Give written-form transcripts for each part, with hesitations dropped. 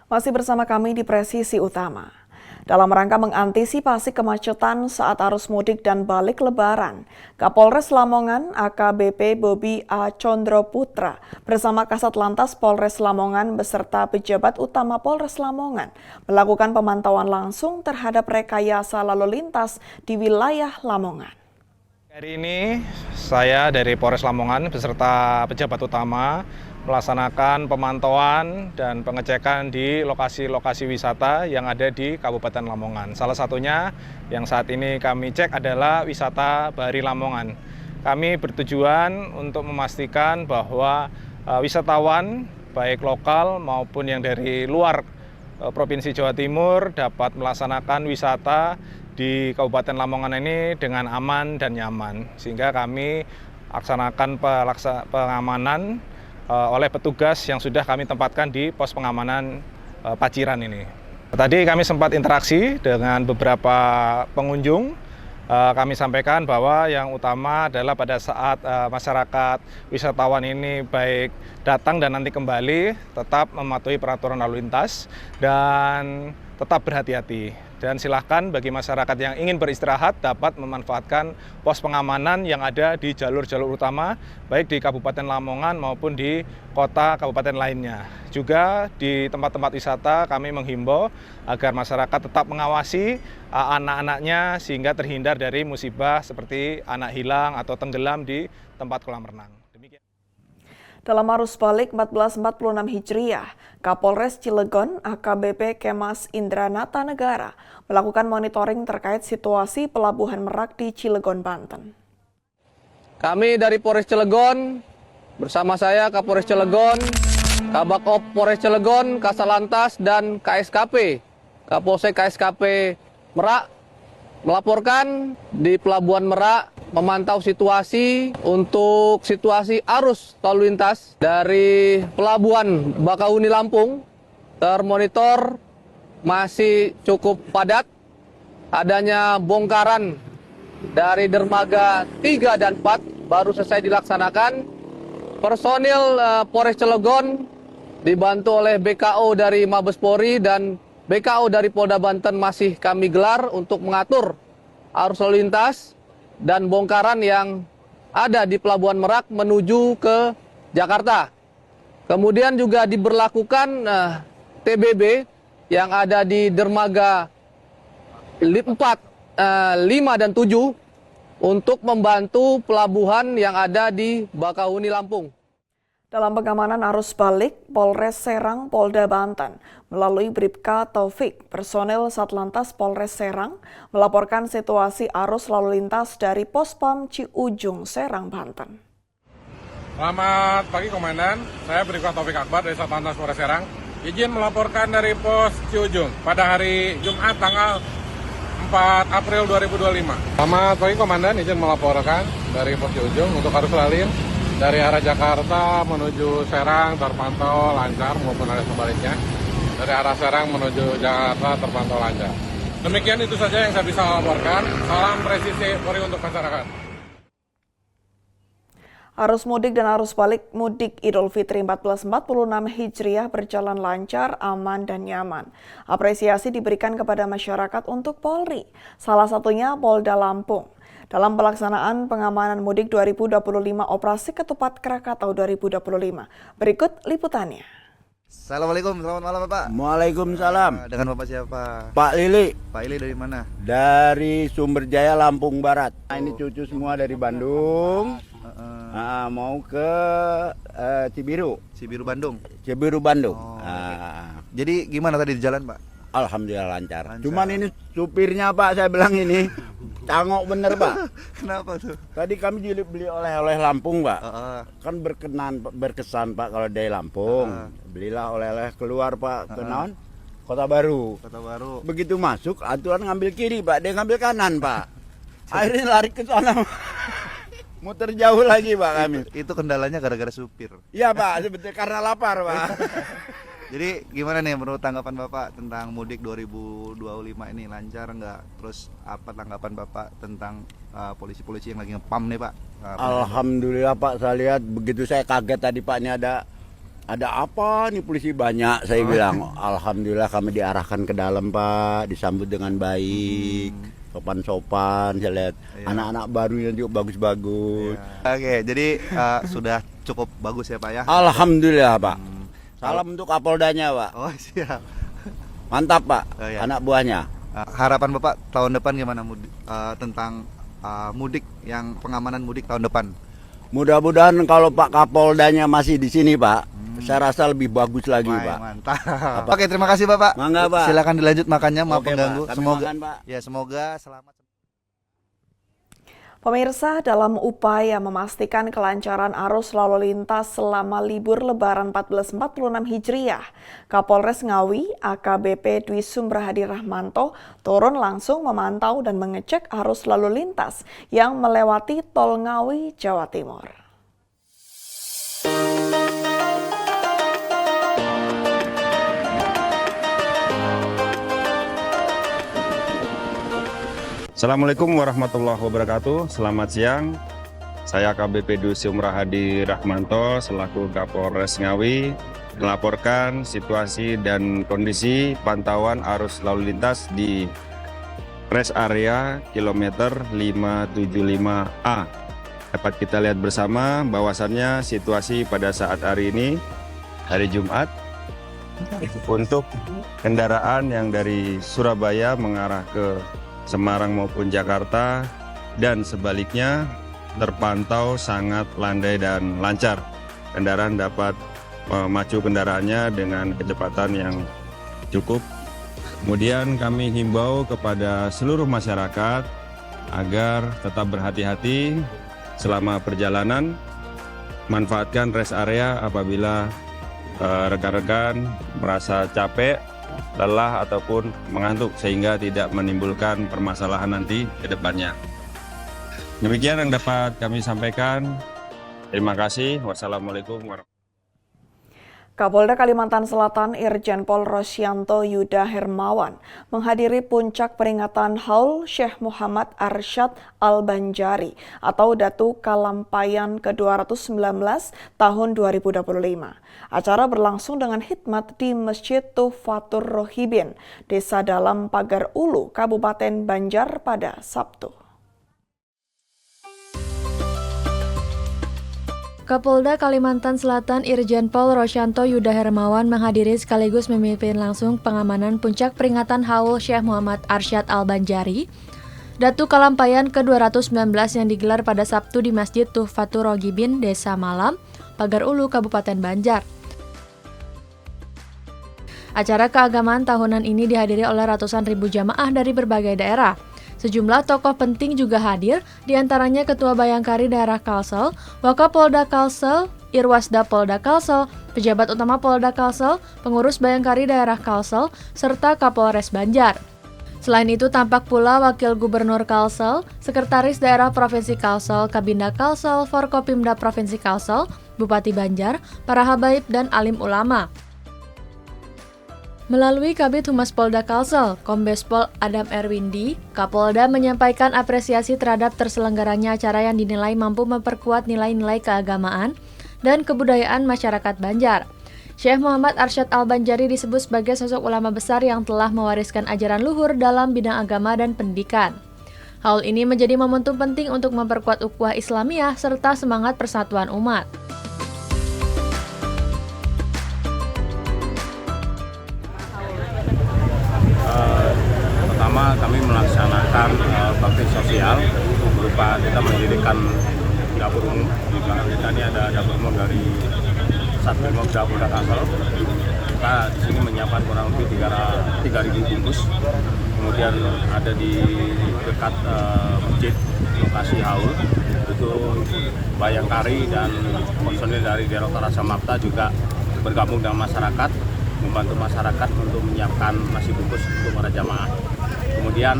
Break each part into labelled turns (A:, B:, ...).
A: Masih bersama kami di Presisi Utama. Dalam rangka mengantisipasi kemacetan saat arus mudik dan balik Lebaran, Kapolres Lamongan AKBP Bobi A. Condro Putra bersama Kasat Lantas Polres Lamongan beserta pejabat utama Polres Lamongan melakukan pemantauan langsung terhadap rekayasa lalu lintas di wilayah Lamongan.
B: Hari ini saya dari Polres Lamongan beserta pejabat utama melaksanakan pemantauan dan pengecekan di lokasi-lokasi wisata yang ada di Kabupaten Lamongan. Salah satunya yang saat ini kami cek adalah wisata Bahari Lamongan. Kami bertujuan untuk memastikan bahwa wisatawan baik lokal maupun yang dari luar Provinsi Jawa Timur dapat melaksanakan wisata di Kabupaten Lamongan ini dengan aman dan nyaman. Sehingga kami laksanakan pengamanan oleh petugas yang sudah kami tempatkan di pos pengamanan Paciran ini. Tadi kami sempat interaksi dengan beberapa pengunjung. Kami sampaikan bahwa yang utama adalah pada saat masyarakat wisatawan ini baik datang dan nanti kembali tetap mematuhi peraturan lalu lintas dan tetap berhati-hati. Dan silahkan bagi masyarakat yang ingin beristirahat dapat memanfaatkan pos pengamanan yang ada di jalur-jalur utama, baik di Kabupaten Lamongan maupun di kota kabupaten lainnya. Juga di tempat-tempat wisata kami menghimbau agar masyarakat tetap mengawasi anak-anaknya sehingga terhindar dari musibah seperti anak hilang atau tenggelam di tempat kolam renang. Demikian.
A: Dalam arus balik 1446 Hijriah, Kapolres Cilegon AKBP Kemas Indranata Negara melakukan monitoring terkait situasi Pelabuhan Merak di Cilegon, Banten.
C: Kami dari Polres Cilegon, bersama saya Kapolres Cilegon, Kabak-Op Polres Cilegon, Kasalantas, dan KSKP, Kapolsek KSKP Merak, melaporkan di Pelabuhan Merak memantau situasi untuk situasi arus lalu lintas dari Pelabuhan Bakahuni Lampung termonitor masih cukup padat. Adanya bongkaran dari dermaga 3 dan 4 baru selesai dilaksanakan. Personil Polres Cilegon dibantu oleh BKO dari Mabes Polri dan BKO dari Polda Banten masih kami gelar untuk mengatur arus lalu lintas dan bongkaran yang ada di Pelabuhan Merak menuju ke Jakarta. Kemudian juga diberlakukan TBB yang ada di dermaga 4, 5, dan 7 untuk membantu pelabuhan yang ada di Bakahuni, Lampung.
A: Dalam pengamanan arus balik, Polres Serang Polda Banten melalui Bribka Taufik, personel Satlantas Polres Serang melaporkan situasi arus lalu lintas dari Pospam Ciujung, Serang, Banten.
D: Selamat pagi Komandan, saya Bribka Taufik Akbar dari Satlantas Polres Serang. Izin melaporkan dari Pos Ciujung pada hari Jumat tanggal 4 April 2025. Selamat pagi Komandan, izin melaporkan dari Pos Ciujung untuk arus lalu lintas dari arah Jakarta menuju Serang terpantau lancar maupun arah sebaliknya. Dari arah Serang menuju Jakarta terpantau lancar. Demikian itu saja yang saya bisa laporkan. Salam presisi Polri untuk masyarakat.
A: Arus mudik dan arus balik mudik Idul Fitri 1446 Hijriah berjalan lancar, aman, dan nyaman. Apresiasi diberikan kepada masyarakat untuk Polri, salah satunya Polda Lampung. Dalam pelaksanaan pengamanan mudik 2025 Operasi Ketupat Krakatau 2025. Berikut liputannya.
E: Assalamualaikum, selamat malam Bapak.
F: Waalaikumsalam.
E: Dengan Bapak siapa?
F: Pak Lili.
E: Pak Ili dari mana?
F: Dari Sumberjaya, Lampung Barat. Ini cucu semua dari Bandung. Mau ke Cibiru.
E: Cibiru Bandung.
F: Cibiru Bandung.
E: Jadi gimana tadi di jalan Pak?
F: Alhamdulillah lancar. Cuman ini supirnya Pak, saya bilang ini cangok bener Pak.
E: Kenapa tuh?
F: Tadi kami beli oleh-oleh Lampung Pak. Kan berkesan Pak kalau dari Lampung. Belilah oleh-oleh keluar Pak ke naon? Kota Baru.
E: Kota Baru.
F: Begitu masuk, aturan ngambil kiri Pak, dia ngambil kanan Pak. Akhirnya lari ke sana. Muter jauh lagi Pak kami.
E: Itu kendalanya gara-gara supir.
F: Iya Pak, sebetulnya karena lapar Pak.
E: Jadi gimana nih menurut tanggapan Bapak tentang mudik 2025 ini, lancar nggak? Terus apa tanggapan Bapak tentang polisi-polisi yang lagi ngepam nih Pak?
F: Alhamdulillah Pak, saya lihat begitu saya kaget tadi Pak, ini ada ada apa nih polisi banyak, saya bilang. Alhamdulillah kami diarahkan ke dalam Pak, disambut dengan baik, sopan-sopan, saya lihat. Anak-anak barunya juga bagus-bagus.
E: Oke, jadi sudah cukup bagus ya Pak ya?
F: Alhamdulillah Pak. Salam untuk Kapoldanya Pak.
E: Oh siap.
F: Mantap Pak,
E: Oh, iya.
F: anak buahnya.
E: Harapan Bapak tahun depan gimana tentang mudik, yang pengamanan mudik tahun depan?
F: Mudah-mudahan kalau Pak Kapoldanya masih di sini Pak, saya rasa lebih bagus lagi
E: Wah,
F: Pak.
E: mantap. Oke, terima kasih Bapak.
F: Mangga, Pak.
E: Silakan dilanjut makannya, maaf
F: Oke,
E: mengganggu.
F: Pak. Kami
E: Semoga
F: makan, Pak.
E: ya semoga selamat.
A: Pemirsa, dalam upaya memastikan kelancaran arus lalu lintas selama libur Lebaran 1446 Hijriah, Kapolres Ngawi AKBP Dwi Sumbrahadi Rahmanto turun langsung memantau dan mengecek arus lalu lintas yang melewati Tol Ngawi, Jawa Timur.
G: Assalamualaikum warahmatullahi wabarakatuh. Selamat siang. Saya AKBP Dwi Sumbrahadi Rahmanto selaku Kapolres Ngawi melaporkan situasi dan kondisi pantauan arus lalu lintas di rest area kilometer 575A. Dapat kita lihat bersama bahwasannya situasi pada saat hari ini, hari Jumat, untuk kendaraan yang dari Surabaya mengarah ke Semarang maupun Jakarta dan sebaliknya terpantau sangat landai dan lancar. Kendaraan dapat memacu kendaraannya dengan kecepatan yang cukup. Kemudian kami himbau kepada seluruh masyarakat agar tetap berhati-hati selama perjalanan. Manfaatkan rest area apabila rekan-rekan merasa capek, lelah ataupun mengantuk sehingga tidak menimbulkan permasalahan nanti ke depannya. Demikian yang dapat kami sampaikan. Terima kasih. Wassalamualaikum warahmatullahi wabarakatuh.
A: Kapolda Kalimantan Selatan Irjen Pol Rosyanto Yuda Hermawan menghadiri puncak peringatan Haul Syekh Muhammad Arsyad Al-Banjari atau Datu Kalampayan ke-219 tahun 2025. Acara berlangsung dengan khidmat di Masjid Tuhfatur Rohibin, Desa Dalam Pagar Ulu, Kabupaten Banjar pada Sabtu.
H: Kapolda Kalimantan Selatan Irjen Pol Rosyanto Yuda Hermawan menghadiri sekaligus memimpin langsung pengamanan puncak peringatan Haul Syekh Muhammad Arsyad Al-Banjari, Datu Kalampayan ke-219 yang digelar pada Sabtu di Masjid Tuhfatur Rohibin, Desa Malam, Pagar Ulu, Kabupaten Banjar. Acara keagamaan tahunan ini dihadiri oleh ratusan ribu jamaah dari berbagai daerah. Sejumlah tokoh penting juga hadir, diantaranya Ketua Bayangkari Daerah Kalsel, Wakapolda Kalsel, Irwasda Polda Kalsel, pejabat utama Polda Kalsel, pengurus Bayangkari Daerah Kalsel, serta Kapolres Banjar. Selain itu tampak pula Wakil Gubernur Kalsel, Sekretaris Daerah Provinsi Kalsel, Kabinda Kalsel, Forkopimda Provinsi Kalsel, Bupati Banjar, para habaib dan alim ulama. Melalui Kabid Humas Polda Kalsel, Kombes Pol Adam Erwindi, Kapolda menyampaikan apresiasi terhadap terselenggaranya acara yang dinilai mampu memperkuat nilai-nilai keagamaan dan kebudayaan masyarakat Banjar. Syekh Muhammad Arsyad Al-Banjari disebut sebagai sosok ulama besar yang telah mewariskan ajaran luhur dalam bidang agama dan pendidikan. Haul ini menjadi momentum penting untuk memperkuat ukhuwah Islamiyah serta semangat persatuan umat.
I: Pertama kami melaksanakan bakti sosial berupa kita mendirikan dapur umum. Di belakang kita ini ada dapur umum dari Satpol Polda Kalsel. Kita di sini menyiapkan kurang lebih 3.000 bungkus. Kemudian ada di dekat masjid lokasi haul itu Bayangkari dan personil dari Direktorat Samapta juga bergabung dengan masyarakat, membantu masyarakat untuk menyiapkan nasi bungkus untuk para jamaah. Kemudian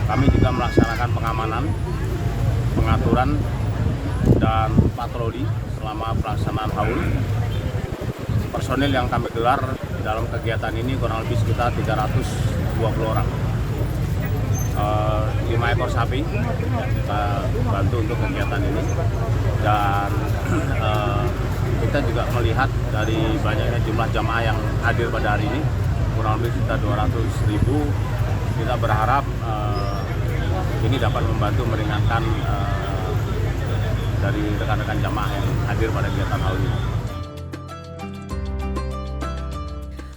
I: kami juga melaksanakan pengamanan, pengaturan dan patroli selama pelaksanaan haul. Personil yang kami gelar dalam kegiatan ini kurang lebih sekitar 320 orang. 5 ekor sapi kita bantu untuk kegiatan ini dan kita juga melihat dari banyaknya jumlah jamaah yang hadir pada hari ini, kurang lebih sekitar 200.000. Kita berharap ini dapat membantu meringankan dari rekan-rekan jamaah yang hadir pada kegiatan haul ini.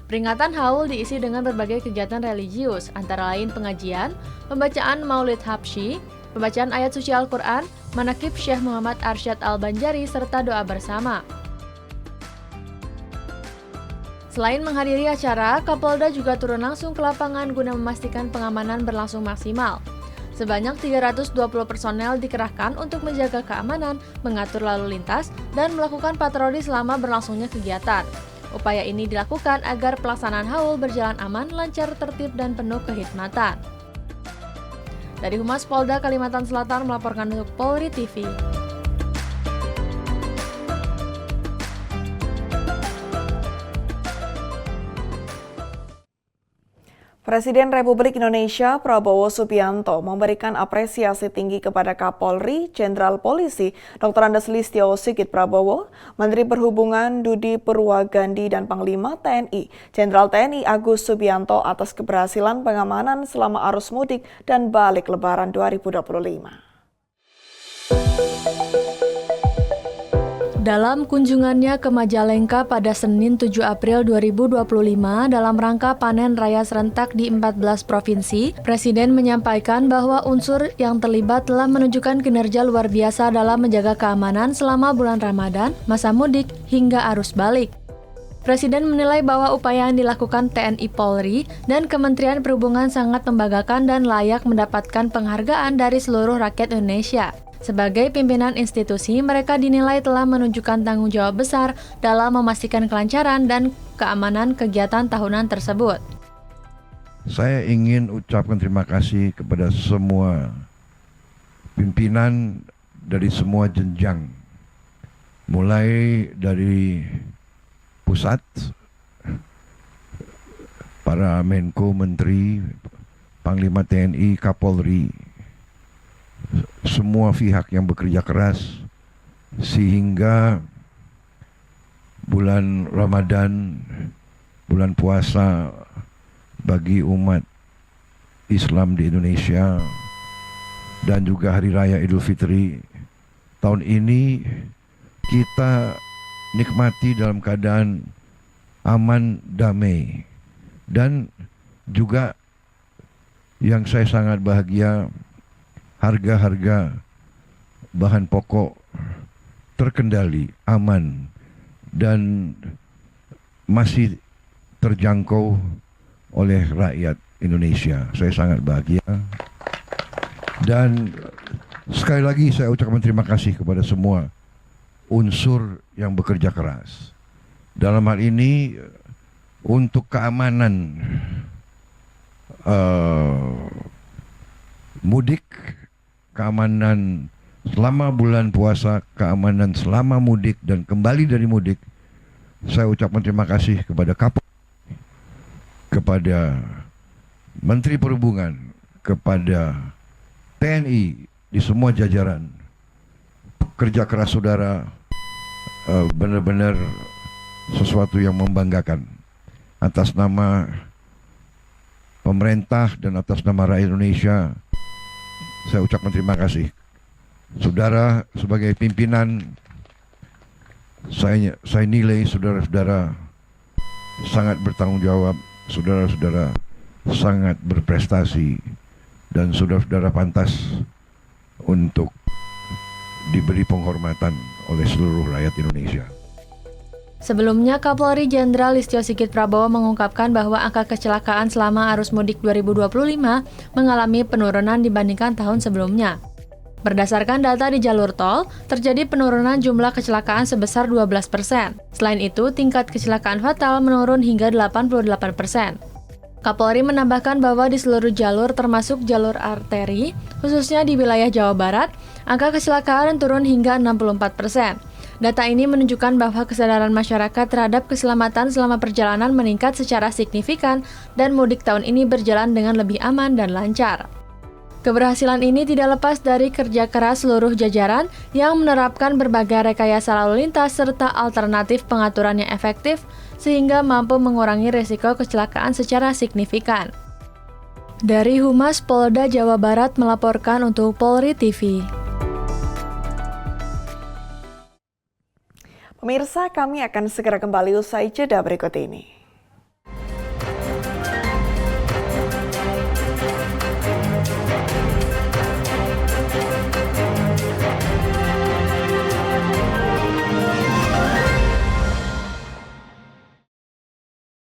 H: Peringatan haul diisi dengan berbagai kegiatan religius, antara lain pengajian, pembacaan Maulid Habsyi, pembacaan ayat suci Al-Quran, manaqib Syekh Muhammad Arsyad Al-Banjari, serta doa bersama. Selain menghadiri acara, Kapolda juga turun langsung ke lapangan guna memastikan pengamanan berlangsung maksimal. Sebanyak 320 personel dikerahkan untuk menjaga keamanan, mengatur lalu lintas, dan melakukan patroli selama berlangsungnya kegiatan. Upaya ini dilakukan agar pelaksanaan haul berjalan aman, lancar, tertib, dan penuh kehikmatan. Dari Humas Polda Kalimantan Selatan melaporkan untuk Polri TV.
A: Presiden Republik Indonesia Prabowo Subianto memberikan apresiasi tinggi kepada Kapolri Jenderal Polisi Dr. Andes Listio Sigit Prabowo, Menteri Perhubungan Budi Purwagandi, dan Panglima TNI Jenderal TNI Agus Subianto atas keberhasilan pengamanan selama arus mudik dan balik Lebaran 2025.
H: Dalam kunjungannya ke Majalengka pada Senin 7 April 2025 dalam rangka panen raya serentak di 14 provinsi, Presiden menyampaikan bahwa unsur yang terlibat telah menunjukkan kinerja luar biasa dalam menjaga keamanan selama bulan Ramadan, masa mudik, hingga arus balik. Presiden menilai bahwa upaya yang dilakukan TNI Polri dan Kementerian Perhubungan sangat membanggakan dan layak mendapatkan penghargaan dari seluruh rakyat Indonesia. Sebagai pimpinan institusi, mereka dinilai telah menunjukkan tanggung jawab besar dalam memastikan kelancaran dan keamanan kegiatan tahunan tersebut.
J: Saya ingin ucapkan terima kasih kepada semua pimpinan dari semua jenjang, mulai dari pusat, para Menko, Menteri, Panglima TNI, Kapolri, semua pihak yang bekerja keras sehingga bulan Ramadan, bulan puasa bagi umat Islam di Indonesia, dan juga Hari Raya Idul Fitri tahun ini kita nikmati dalam keadaan aman, damai, dan juga yang saya sangat bahagia, harga-harga bahan pokok terkendali, aman, dan masih terjangkau oleh rakyat Indonesia. Saya sangat bahagia. Dan sekali lagi saya ucapkan terima kasih kepada semua unsur yang bekerja keras. Dalam hal ini untuk keamanan mudik, keamanan selama bulan puasa, keamanan selama mudik dan kembali dari mudik, saya ucapkan terima kasih kepada Kapolri, kepada Menteri Perhubungan, kepada TNI di semua jajaran. Kerja keras saudara benar-benar sesuatu yang membanggakan. Atas nama pemerintah dan atas nama rakyat Indonesia, saya ucapkan terima kasih. Saudara sebagai pimpinan, saya nilai saudara-saudara sangat bertanggung jawab, saudara-saudara sangat berprestasi, dan saudara-saudara pantas untuk diberi penghormatan oleh seluruh rakyat Indonesia.
H: Sebelumnya, Kapolri Jenderal Listio Sigit Prabowo mengungkapkan bahwa angka kecelakaan selama arus mudik 2025 mengalami penurunan dibandingkan tahun sebelumnya. Berdasarkan data di jalur tol, terjadi penurunan jumlah kecelakaan sebesar 12%. Selain itu, tingkat kecelakaan fatal menurun hingga 88%. Kapolri menambahkan bahwa di seluruh jalur termasuk jalur arteri, khususnya di wilayah Jawa Barat, angka kecelakaan turun hingga 64%. Data ini menunjukkan bahwa kesadaran masyarakat terhadap keselamatan selama perjalanan meningkat secara signifikan dan mudik tahun ini berjalan dengan lebih aman dan lancar. Keberhasilan ini tidak lepas dari kerja keras seluruh jajaran yang menerapkan berbagai rekayasa lalu lintas serta alternatif pengaturan yang efektif sehingga mampu mengurangi risiko kecelakaan secara signifikan. Dari Humas Polda Jawa Barat melaporkan untuk Polri TV.
A: Pemirsa, kami akan segera kembali usai jeda berikut ini.